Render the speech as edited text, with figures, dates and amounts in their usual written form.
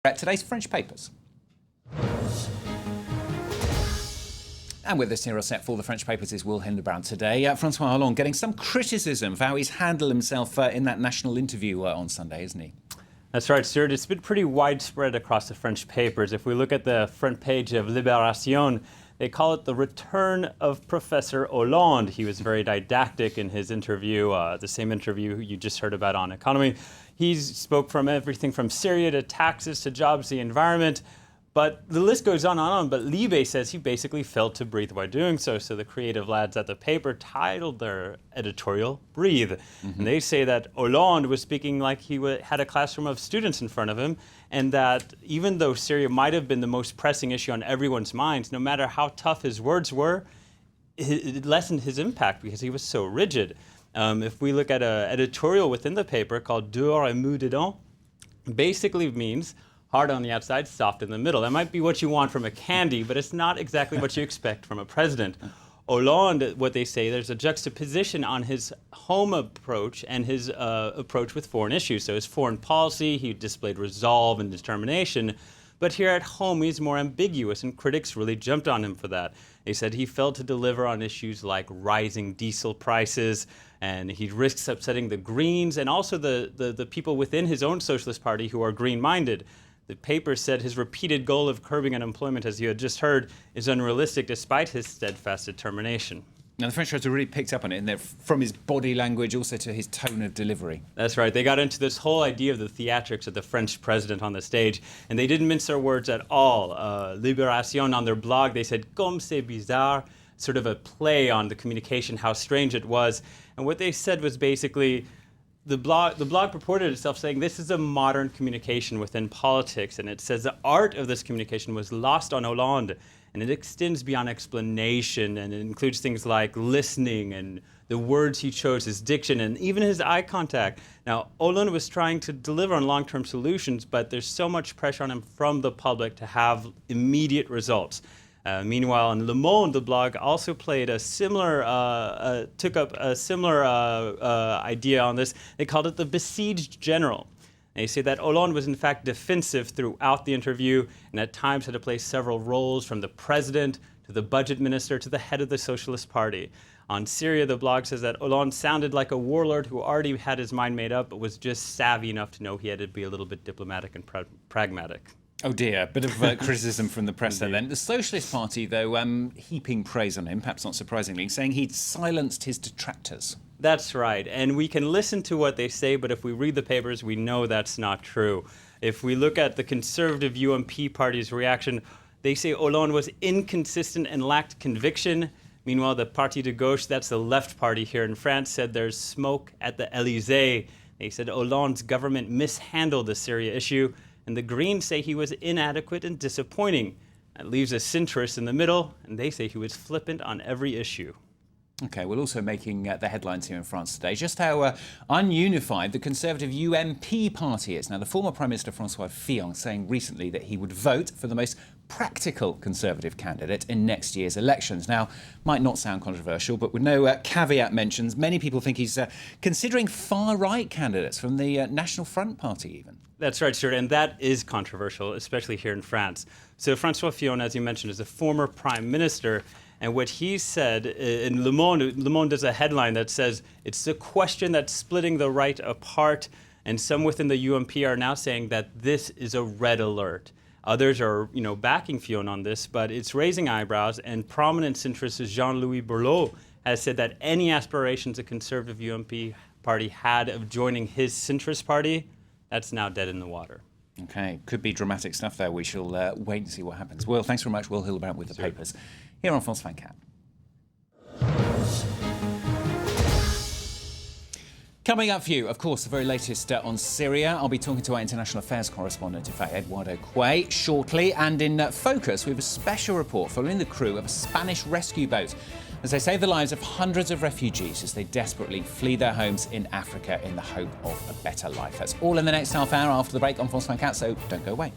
At today's French papers. And with us here on set for the French papers is Will Hildebrand today. François Hollande getting some criticism for how he's handled himself in that national interview on Sunday, isn't he? That's right, Stuart. It's been pretty widespread across the French papers. If we look at the front page of Libération, they call it the return of Professor Hollande. He was very didactic in his interview, the same interview you just heard about on economy. He spoke from everything from Syria to taxes to jobs, the environment. But the list goes on and on. But Libé says he basically failed to breathe while doing so. So the creative lads at the paper titled their editorial, Breathe. And they say that Hollande was speaking like he had a classroom of students in front of him, and that even though Syria might have been the most pressing issue on everyone's minds, no matter how tough his words were, it lessened his impact because he was so rigid. If we look at an editorial within the paper called Dehors et mou dedans, basically means hard on the outside, soft in the middle. That might be what you want from a candy, but it's not exactly what you expect from a president. Hollande, what they say, there's a juxtaposition on his home approach and his approach with foreign issues. So his foreign policy, he displayed resolve and determination. But here at home, he's more ambiguous, and critics really jumped on him for that. They said he failed to deliver on issues like rising diesel prices, and he risks upsetting the Greens and also the people within his own Socialist Party who are green-minded. The paper said his repeated goal of curbing unemployment, as you had just heard, is unrealistic despite his steadfast determination. Now, the French writers really picked up on it, and from his body language also to his tone of delivery. That's right. They got into this whole idea of the theatrics of the French president on the stage, and they didn't mince their words at all. Libération, on their blog, they said, comme c'est bizarre, sort of a play on the communication, how strange it was. And what they said was basically, the blog purported itself saying this is a modern communication within politics, and it says the art of this communication was lost on Hollande, and it extends beyond explanation, and it includes things like listening and the words he chose, his diction, and even his eye contact. Now, Hollande was trying to deliver on long-term solutions, but there's so much pressure on him from the public to have immediate results. Meanwhile, in Le Monde, the blog also played a similar, took up a similar idea on this. They called it the besieged general. They say that Hollande was in fact defensive throughout the interview, and at times had to play several roles, from the president to the budget minister to the head of the Socialist Party. On Syria, the blog says that Hollande sounded like a warlord who already had his mind made up, but was just savvy enough to know he had to be a little bit diplomatic and pragmatic. Oh dear, a bit of criticism from the press there then. The Socialist Party, though, heaping praise on him, perhaps not surprisingly, saying he'd silenced his detractors. That's right, and we can listen to what they say, but if we read the papers, we know that's not true. If we look at the Conservative UMP party's reaction, they say Hollande was inconsistent and lacked conviction. Meanwhile, the Parti de Gauche, that's the left party here in France, said there's smoke at the Élysée. They said Hollande's government mishandled the Syria issue, and the Greens say he was inadequate and disappointing. That leaves a centrist in the middle, and they say he was flippant on every issue. OK, well, also making the headlines here in France today, just how ununified the Conservative UMP party is. Now, the former Prime Minister Francois Fillon saying recently that he would vote for the most practical Conservative candidate in next year's elections. Now, might not sound controversial, but with no caveat mentions, many people think he's considering far-right candidates from the National Front party even. That's right, sir, and that is controversial, especially here in France. So François Fillon, as you mentioned, is a former Prime Minister, and what he said in Le Monde does a headline that says, it's the question that's splitting the right apart, and some within the UMP are now saying that this is a red alert. Others are, backing Fillon on this, but it's raising eyebrows, and prominent centrist Jean-Louis Borloo has said that any aspirations a Conservative UMP party had of joining his centrist party, that's now dead in the water. OK, could be dramatic stuff there. We shall wait and see what happens. Will, thanks very much. Will Hildebrand with the papers here on France 24. Coming up for you, of course, the very latest on Syria. I'll be talking to our international affairs correspondent, Eduardo Quay, shortly. And in Focus, we have a special report following the crew of a Spanish rescue boat as they save the lives of hundreds of refugees as they desperately flee their homes in Africa in the hope of a better life. That's all in the next half hour after the break on France 24, so don't go away.